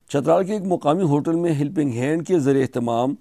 چترال کے ایک مقامی ہوٹل میں ہیلپنگ ہینڈ کے زیر اہتمام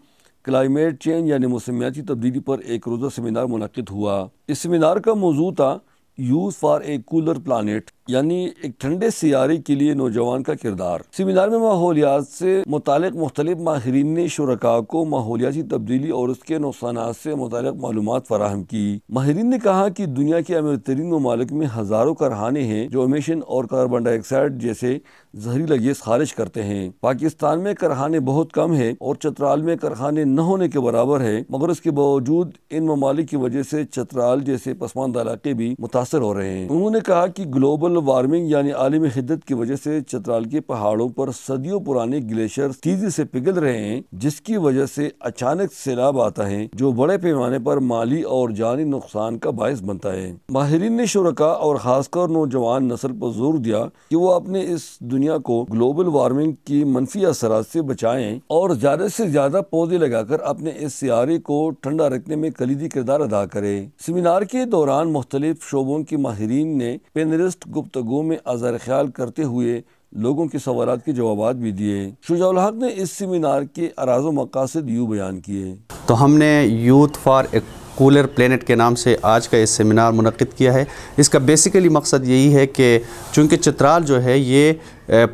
کلائمیٹ چینج یعنی موسمیاتی تبدیلی پر ایک روزہ سیمینار منعقد ہوا۔ اس سیمینار کا موضوع تھا youth for a cooler planet, یعنی ایک ٹھنڈے سیارے کے لیے نوجوان کا کردار۔ سیمینار میں ماحولیات سے متعلق مختلف ماہرین نے شرکاء کو ماحولیاتی تبدیلی اور اس کے نقصانات سے متعلق معلومات فراہم کی۔ ماہرین نے کہا کہ دنیا کے امیر ترین ممالک میں ہزاروں کارخانے ہیں جو امیشن اور کاربن ڈائی آکسائڈ جیسے زہریلا گیس خارج کرتے ہیں۔ پاکستان میں کارخانے بہت کم ہیں اور چترال میں کارخانے نہ ہونے کے برابر ہے، مگر اس کے باوجود ان ممالک کی وجہ سے چترال جیسے پسماندہ علاقے بھی متاثر ہو رہے ہیں۔ انہوں نے کہا کہ گلوبل وارمنگ یعنی عالمی حدت کی وجہ سے چترال کے پہاڑوں پر صدیوں پرانے گلیشیئر تیزی سے پگھل رہے ہیں، جس کی وجہ سے اچانک سیلاب آتا ہے جو بڑے پیمانے پر مالی اور جانی نقصان کا باعث بنتا ہے۔ ماہرین نے شرکاء اور خاص کر نوجوان نسل پر زور دیا کہ وہ اپنے اس دنیا کو گلوبل وارمنگ کی منفی اثرات سے بچائیں اور زیادہ سے زیادہ پودے لگا کر اپنے اس سیارے کو ٹھنڈا رکھنے میں کلیدی کردار ادا کریں۔ سیمینار کے دوران مختلف شعبوں کے ماہرین نے پینلسٹ گفتگو میں اظہار خیال کرتے ہوئے لوگوں کے سوالات کے جوابات بھی دیے۔ شجاع الحق نے اس سیمینار کے اراز و مقاصد یوں بیان کیے۔ تو ہم نے youth for a cooler planet کے نام سے آج کا اس سیمینار منعقد کیا ہے۔ اس کا بیسیکلی مقصد یہی ہے کہ چونکہ چترال جو ہے یہ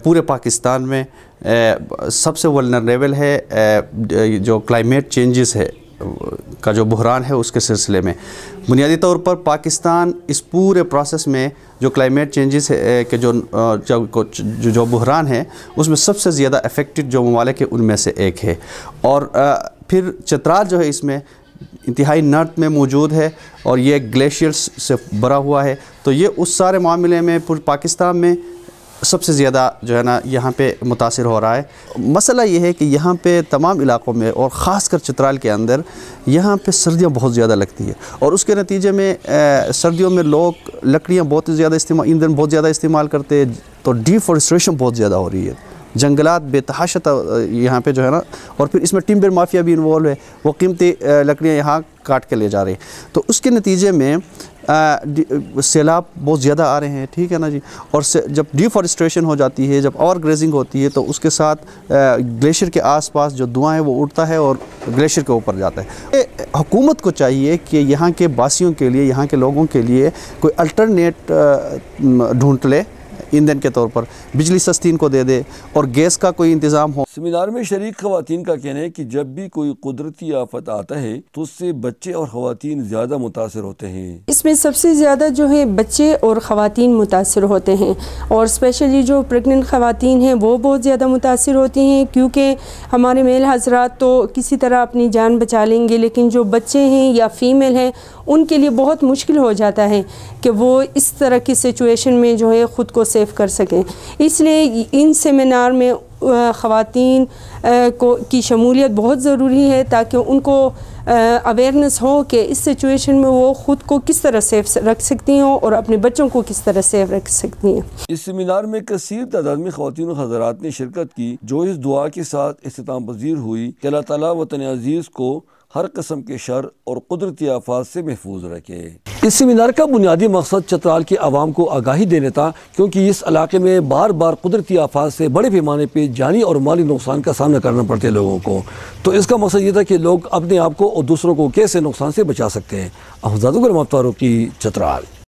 پورے پاکستان میں سب سے ولنریبل ہے جو کلائمیٹ چینجز ہے کا جو بحران ہے اس کے سلسلے میں۔ بنیادی طور پر پاکستان اس پورے پروسیس میں جو کلائمیٹ چینجز کے جو بحران ہے اس میں سب سے زیادہ افیکٹڈ جو ممالک ہے ان میں سے ایک ہے، اور پھر چترال جو ہے اس میں انتہائی نارتھ میں موجود ہے اور یہ گلیشیئرز سے بھرا ہوا ہے، تو یہ اس سارے معاملے میں پاکستان میں سب سے زیادہ جو ہے نا یہاں پہ متاثر ہو رہا ہے۔ مسئلہ یہ ہے کہ یہاں پہ تمام علاقوں میں اور خاص کر چترال کے اندر یہاں پہ سردیاں بہت زیادہ لگتی ہے، اور اس کے نتیجے میں سردیوں میں لوگ لکڑیاں بہت زیادہ ایندھن بہت زیادہ استعمال کرتے ہیں، تو ڈیفورسٹریشن بہت زیادہ ہو رہی ہے، جنگلات بے تحاشا یہاں پہ جو ہے نا، اور پھر اس میں ٹمبر مافیا بھی انوالو ہے، وہ قیمتی لکڑیاں یہاں کاٹ کے لے جا رہے ہیں، تو اس کے نتیجے میں سیلاب بہت زیادہ آ رہے ہیں، ٹھیک ہے نا جی۔ اور جب ڈیفورسٹریشن ہو جاتی ہے، جب اور گریزنگ ہوتی ہے، تو اس کے ساتھ گلیشیئر کے آس پاس جو دھواں ہے وہ اڑتا ہے اور گلیشیئر کے اوپر جاتا ہے۔ حکومت کو چاہیے کہ یہاں کے باسیوں کے لیے، یہاں کے لوگوں کے لیے کوئی الٹرنیٹ ڈھونڈ لے، ایندھن کے طور پر بجلی سستی ان کو دے دے اور گیس کا کوئی انتظام ہو۔ سیمینار میں شریک خواتین کا کہنا ہے کہ جب بھی کوئی قدرتی آفت آتا ہے تو اس سے بچے اور خواتین زیادہ متاثر ہوتے ہیں۔ اس میں سب سے زیادہ جو ہے بچے اور خواتین متاثر ہوتے ہیں، اور اسپیشلی جو پریگننٹ خواتین ہیں وہ بہت زیادہ متاثر ہوتی ہیں، کیونکہ ہمارے میل حضرات تو کسی طرح اپنی جان بچا لیں گے، لیکن جو بچے ہیں یا فیمیل ہیں ان کے لیے بہت مشکل ہو جاتا ہے کہ وہ اس طرح کی سچویشن میں جو ہے خود کو سیف کر سکیں۔ اس لیے ان سیمینار میں خواتین کی شمولیت بہت ضروری ہے، تاکہ ان کو اویئرنیس ہو کہ اس سچویشن میں وہ خود کو کس طرح سیف رکھ سکتی ہیں اور اپنے بچوں کو کس طرح سیف رکھ سکتی ہیں۔ اس سیمینار میں کثیر تعداد میں خواتین و حضرات نے شرکت کی، جو اس دعا کے ساتھ اختتام پذیر ہوئی کہ اللہ تعالیٰ وطن عزیز کو ہر قسم کے شر اور قدرتی آفات سے محفوظ رکھے۔ اس سیمینار کا بنیادی مقصد چترال کے عوام کو آگاہی دینے تھا، کیونکہ اس علاقے میں بار بار قدرتی آفات سے بڑے پیمانے پہ جانی اور مالی نقصان کا سامنا کرنا پڑتے لوگوں کو، تو اس کا مقصد یہ تھا کہ لوگ اپنے آپ کو اور دوسروں کو کیسے نقصان سے بچا سکتے ہیں۔ احمد زادہ غلام فاروقی، چترال۔